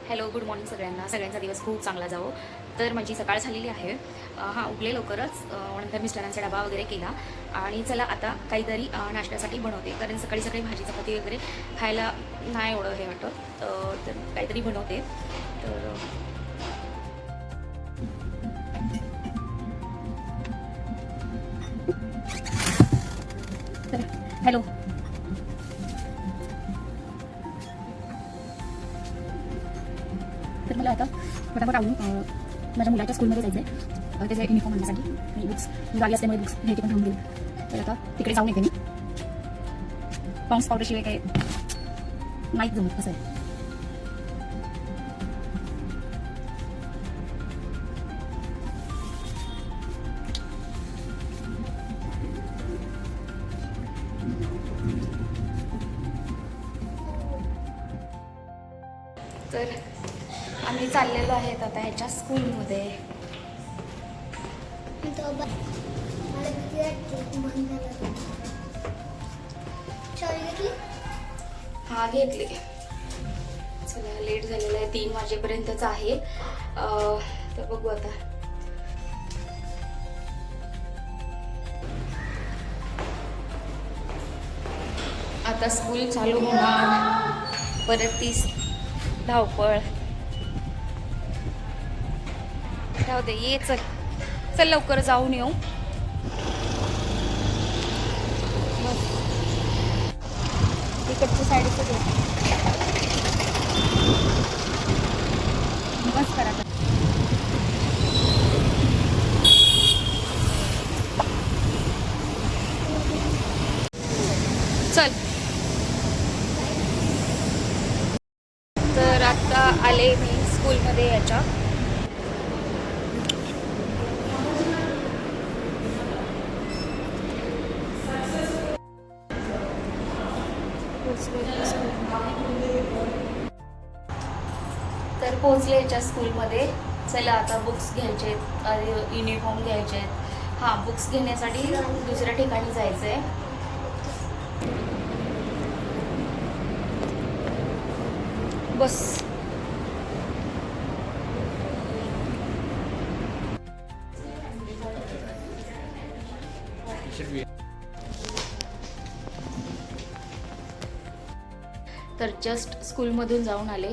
Hello, good morning सगळ्यांना. सगळ्यांचा दिवस खूप चांगला जावो. तर माझी सकाळ झालेली आहे. उठले लवकरच. नंतर मिस्टरांचा डबा वगैरे केला आणि चला आता काहीतरी नाश्त्यासाठी बनवते, कारण सकाळी सकाळी भाजी चपाती वगैरे खायला नाही एवढं हे वाटतं. तर काहीतरी बनवते. तर हॅलो, तर मला आता फटाफट आवडून माझ्या मुलाच्या स्कूलमध्ये जायचं आहे. त्याचे युनिफॉर्म आणण्यासाठी मी बुक्स गावी असल्यामुळे बुक्स घ्यायची पण थांबून गेली. तर आता तिकडे जाऊन येते मी. पॉन्स पावडरशिवाय काय नाहीच जमत कसं आहे. तर आम्ही चाललेलो आहेत आता ह्याच्या स्कूलमध्ये. हा घेतली. चला, लेट झालेला आहे, 3 वाजेपर्यंतच आहे. तर बघू आता. आता स्कूल चालू होणार, परत 30 धावपळ. राहू दे, ये चल चल लवकर जाऊन येऊ. तिकडच्या साईडचं बस करा. चल. तर आता आले मी स्कूलमध्ये याच्या. तर पोहोचले याच्या स्कूलमध्ये. चला आता बुक्स घ्यायचे आहेत, युनिफॉर्म घ्यायचे आहेत. हां, बुक्स घेण्यासाठी दुसऱ्या ठिकाणी जायचं आहे. बस. तर जस्ट स्कूलमधून जाऊन आले,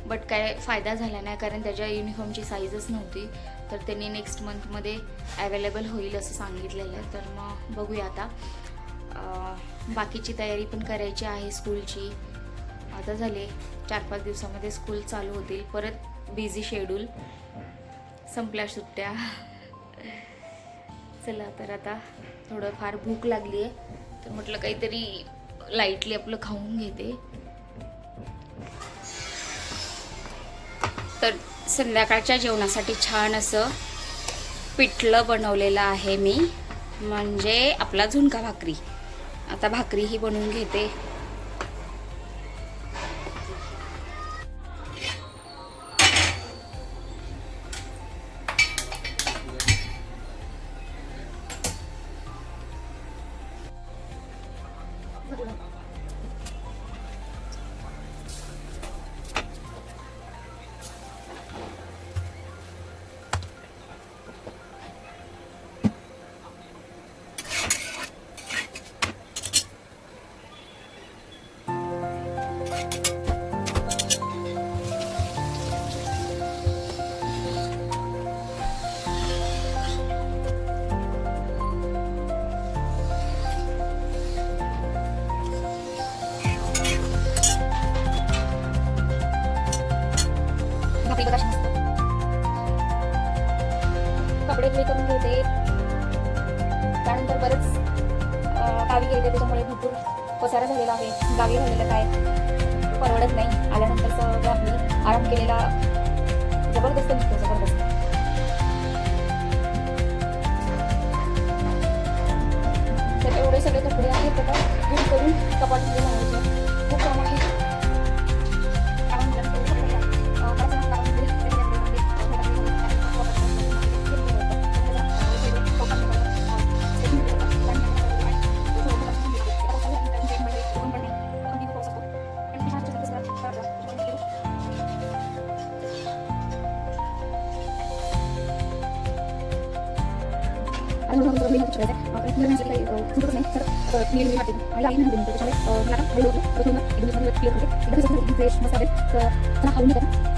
बट काय फायदा झाला नाही, कारण त्याच्या युनिफॉर्मची साईजच नव्हती. तर त्यांनी नेक्स्ट मंथमध्ये ॲवेलेबल होईल असं सांगितलेलं आहे. तर मग बघूया आता. बाकीची तयारी पण करायची आहे स्कूलची. आता झाले 4-5 दिवसामध्ये स्कूल चालू होतील. परत बिझी शेड्यूल, संपल्या सुट्ट्या. चला, तर आता थोडंफार भूक लागली आहे, तर म्हटलं काहीतरी लाईटली आपलं खाऊन घेते. तर संध्याकाळच्या जेवणासाठी छान असं पिठलं बनवलेलं आहे मी, म्हणजे आपला झुणका भाकरी. आता भाकरीही बनवून घेते. कपडे क्लीन करून घेते. त्यानंतर बरेच गावी गेले, त्याच्यामुळे भरपूर पसारा झालेला आहे. गावी राहिलेलं काय परवडत नाही. आल्यानंतर सगळं आपली आराम केलेला जबरदस्त निघतो, जबरदस्त. तर एवढे सगळे कपडे आहेत आता घेऊन करून कपाटमध्ये लावायचे. खूप काम आहे. आणि म्हणून सगळं मेहनत करायचं आहे. कारण जर नाही काही सुचत नाही तर क्लिअर वाटते आणि आई नाही त्याच्यामुळे मला आता हळूहळू प्रथम एक दिवसामध्ये क्लिअर होते. एकदा कसं फ्रेश मस्त आहे तर चला खाऊन घेतो.